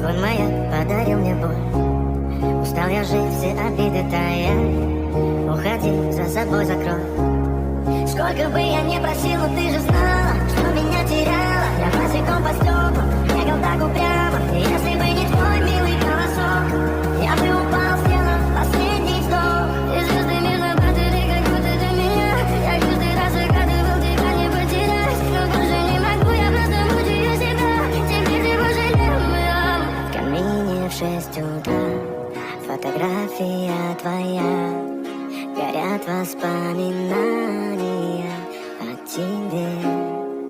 Звон моя подарил мне боль. Устал я жить, все обиды таять. Уходи, за собой закрой. Сколько бы я не просил, но ты же знала, что меня теряла. Я босиком по стеклам бегал так упрямо. И если бы не твой милый голосок, я бы упал, сделал последний вздох. И звезды мирно падали, как будто до меня. Я каждый раз загадывал тебя не потерять. Но больше не могу, я просто мучаю себя. Теперь ты пожалел меня. В камине в 6 утра фотография твоя. Горят воспоминания о тебе.